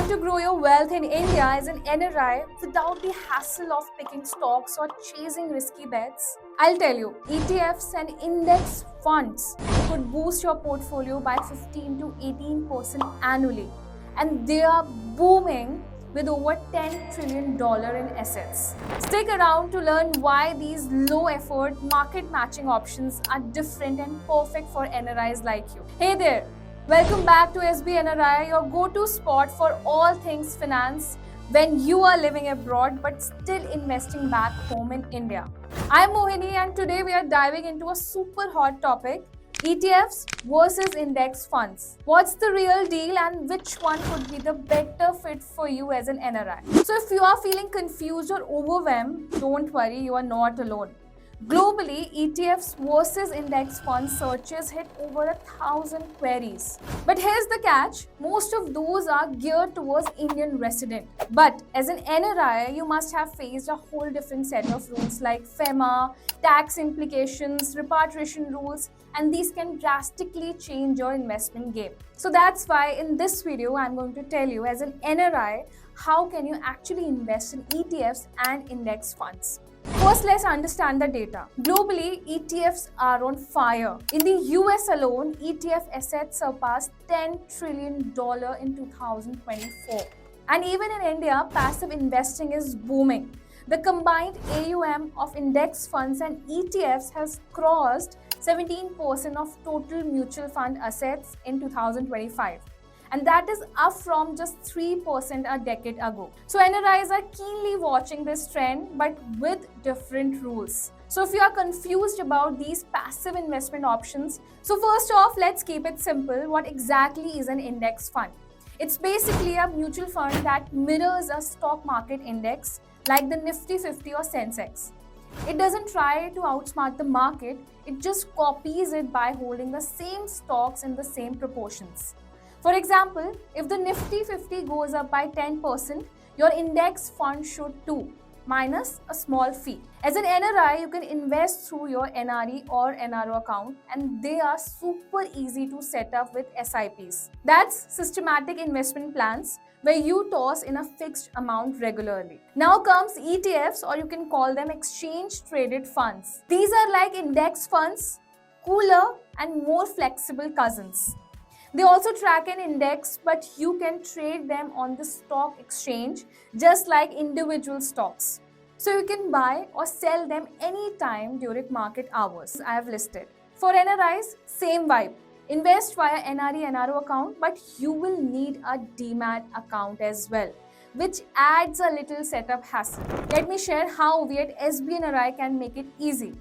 Want to grow your wealth in India as an NRI without the hassle of picking stocks or chasing risky bets? I'll tell you, ETFs and index funds could boost your portfolio by 15 to 18% annually, and they are booming with over $10 trillion in assets. Stick around to learn why these low effort market matching options are different and perfect for NRIs like you. Hey there! Welcome back to SB NRI, your go-to spot for all things finance when you are living abroad but still investing back home in India. I'm Mohini and today we are diving into a super hot topic, ETFs versus index funds. What's the real deal and which one could be the better fit for you as an NRI? So if you are feeling confused or overwhelmed, don't worry, you are not alone. Globally, ETFs versus index fund searches hit over 1,000 queries. But here's the catch, most of those are geared towards Indian resident. But as an NRI, you must have faced a whole different set of rules like FEMA, tax implications, repatriation rules, and these can drastically change your investment game. So that's why in this video, I'm going to tell you as an NRI, how can you actually invest in ETFs and index funds. First, let's understand the data. Globally, ETFs are on fire. In the US alone, ETF assets surpassed $10 trillion in 2024. And even in India, passive investing is booming. The combined AUM of index funds and ETFs has crossed 17% of total mutual fund assets in 2025. And that is up from just 3% a decade ago. So NRIs are keenly watching this trend but with different rules. So if you are confused about these passive investment options, so first off, let's keep it simple. What exactly is an index fund? It's basically a mutual fund that mirrors a stock market index like the Nifty 50 or Sensex. It doesn't try to outsmart the market, it just copies it by holding the same stocks in the same proportions. For example, if the Nifty 50 goes up by 10%, your index fund should too, minus a small fee. As an NRI, you can invest through your NRE or NRO account and they are super easy to set up with SIPs. That's systematic investment plans where you toss in a fixed amount regularly. Now comes ETFs, or you can call them exchange traded funds. These are like index funds, cooler and more flexible cousins. They also track an index, but you can trade them on the stock exchange just like individual stocks. So you can buy or sell them anytime during market hours. I have listed. For NRIs, same vibe. Invest via NRE NRO account, but you will need a demat account as well, which adds a little setup hassle. Let me share how we at SB NRI can make it easy.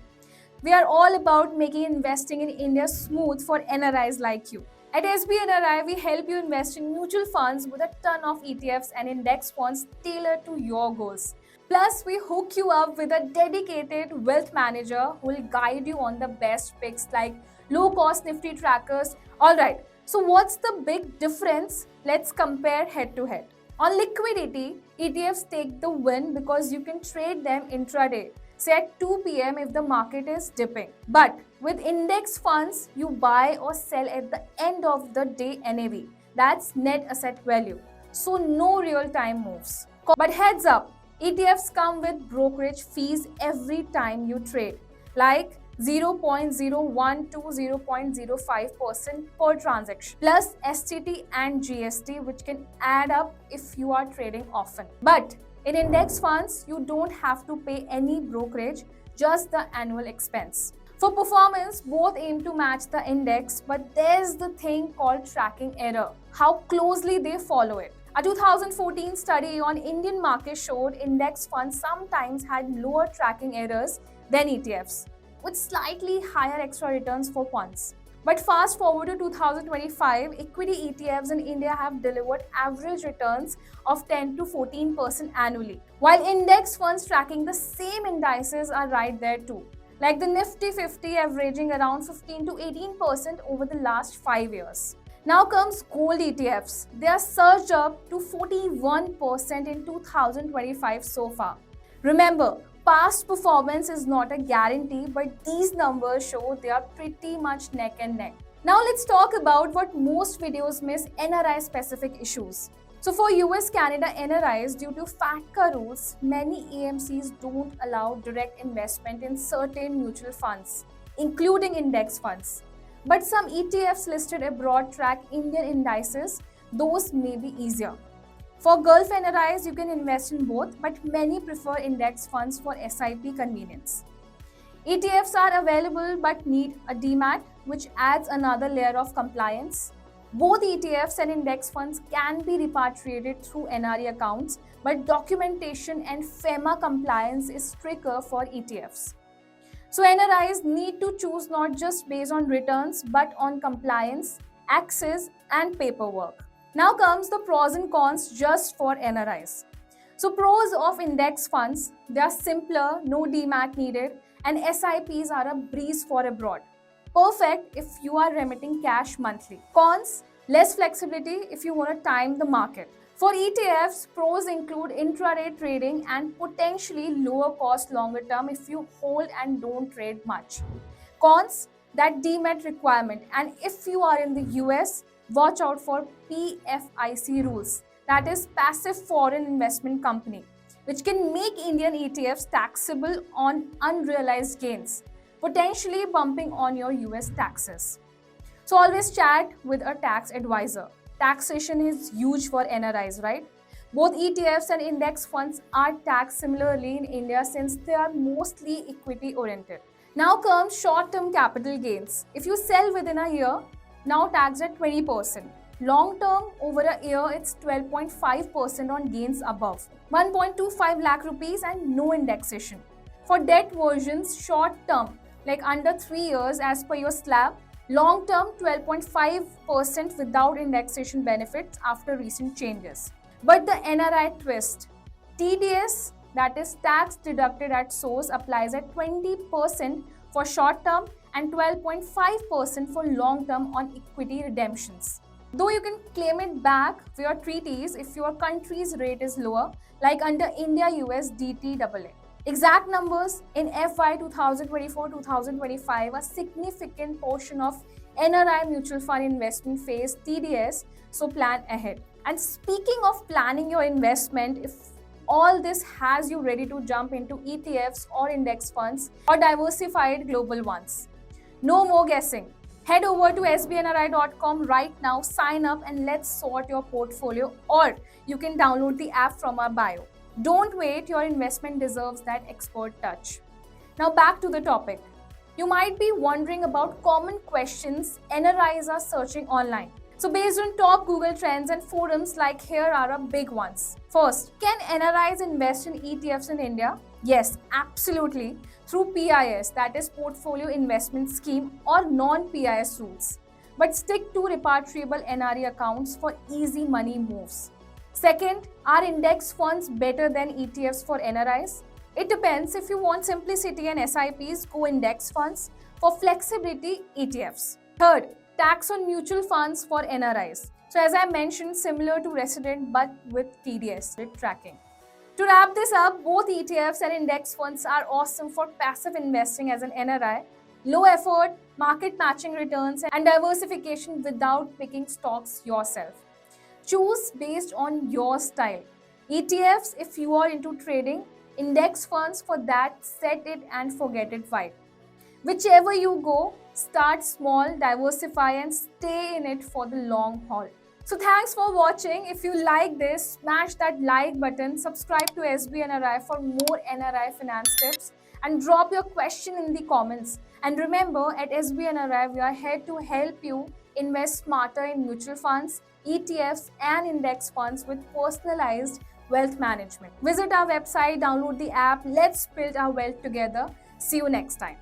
We are all about making investing in India smooth for NRIs like you. At SB NRI, we help you invest in mutual funds with a ton of ETFs and index funds tailored to your goals. Plus, we hook you up with a dedicated wealth manager who will guide you on the best picks like low-cost Nifty trackers. Alright, so what's the big difference? Let's compare head-to-head. On liquidity, ETFs take the win because you can trade them intraday, say at 2 p.m. if the market is dipping. But with index funds, you buy or sell at the end of the day NAV. That's net asset value. So no real-time moves. But heads up, ETFs come with brokerage fees every time you trade, like 0.01 to 0.05% per transaction, plus STT and GST, which can add up if you are trading often. But in index funds, you don't have to pay any brokerage, just the annual expense. For performance, both aim to match the index, but there's the thing called tracking error, how closely they follow it. A 2014 study on Indian market showed index funds sometimes had lower tracking errors than ETFs, with slightly higher extra returns for funds. But fast forward to 2025, equity ETFs in India have delivered average returns of 10 to 14% annually, while index funds tracking the same indices are right there too, like the Nifty 50 averaging around 15 to 18% over the last 5 years. Now comes gold ETFs. They are surged up to 41% in 2025 so far. Remember, past performance is not a guarantee, but these numbers show they are pretty much neck and neck. Now let's talk about what most videos miss, NRI specific issues. So for US Canada NRIs, due to FATCA rules, many AMCs don't allow direct investment in certain mutual funds, including index funds. But some ETFs listed abroad track Indian indices, those may be easier. For Gulf NRIs, you can invest in both, but many prefer index funds for SIP convenience. ETFs are available but need a DMAT, which adds another layer of compliance. Both ETFs and index funds can be repatriated through NRE accounts, but documentation and FEMA compliance is stricter for ETFs. So NRIs need to choose not just based on returns, but on compliance, access, and paperwork. Now comes the pros and cons just for NRIs. So pros of index funds, they are simpler, no DMAT needed, and SIPs are a breeze for abroad. Perfect if you are remitting cash monthly. Cons, less flexibility if you want to time the market. For ETFs, pros include intraday trading and potentially lower cost longer term if you hold and don't trade much. Cons, that DMAT requirement, and if you are in the US, watch out for PFIC rules, that is Passive Foreign Investment Company, which can make Indian ETFs taxable on unrealized gains, potentially bumping on your US taxes. So always chat with a tax advisor. Taxation is huge for NRIs, right? Both ETFs and index funds are taxed similarly in India since they are mostly equity oriented. Now comes short-term capital gains. If you sell within a year, now taxed at 20%. Long-term, over a year, it's 12.5% on gains above. 1.25 lakh rupees and no indexation. For debt versions, short-term, like under 3 years as per your slab, long-term 12.5% without indexation benefits after recent changes. But the NRI twist, TDS, that is tax deducted at source, applies at 20% for short-term and 12.5% for long-term on equity redemptions. Though you can claim it back via treaties if your country's rate is lower, like under India US DTAA. Exact numbers in FY 2024-2025, a significant portion of NRI mutual fund investment phase TDS, so plan ahead. And speaking of planning your investment, if all this has you ready to jump into ETFs or index funds or diversified global ones, no more guessing. Head over to sbnri.com right now, sign up and let's sort your portfolio, or you can download the app from our bio. Don't wait, your investment deserves that expert touch. Now back to the topic. You might be wondering about common questions NRIs are searching online. So based on top Google trends and forums, like here are a big ones. First, can NRIs invest in ETFs in India? Yes, absolutely, through PIS, that is Portfolio Investment Scheme, or non-PIS routes. But stick to repatriable NRE accounts for easy money moves. Second, are index funds better than ETFs for NRIs? It depends. If you want simplicity and SIPs, go index funds. For flexibility, ETFs. Third, tax on mutual funds for NRIs. So as I mentioned, similar to resident but with TDS tracking. To wrap this up, both ETFs and index funds are awesome for passive investing as an NRI. Low effort, market matching returns, and diversification without picking stocks yourself. Choose based on your style. ETFs if you are into trading, index funds for that set it and forget it vibe. Whichever you go, start small, diversify, and stay in it for the long haul. So thanks for watching. If you like this, smash that like button, subscribe to SBNRI for more NRI finance tips, and drop your question in the comments. And remember, at SBNRI, we are here to help you invest smarter in mutual funds, ETFs, and index funds with personalized wealth management. Visit our website, download the app. Let's build our wealth together. See you next time.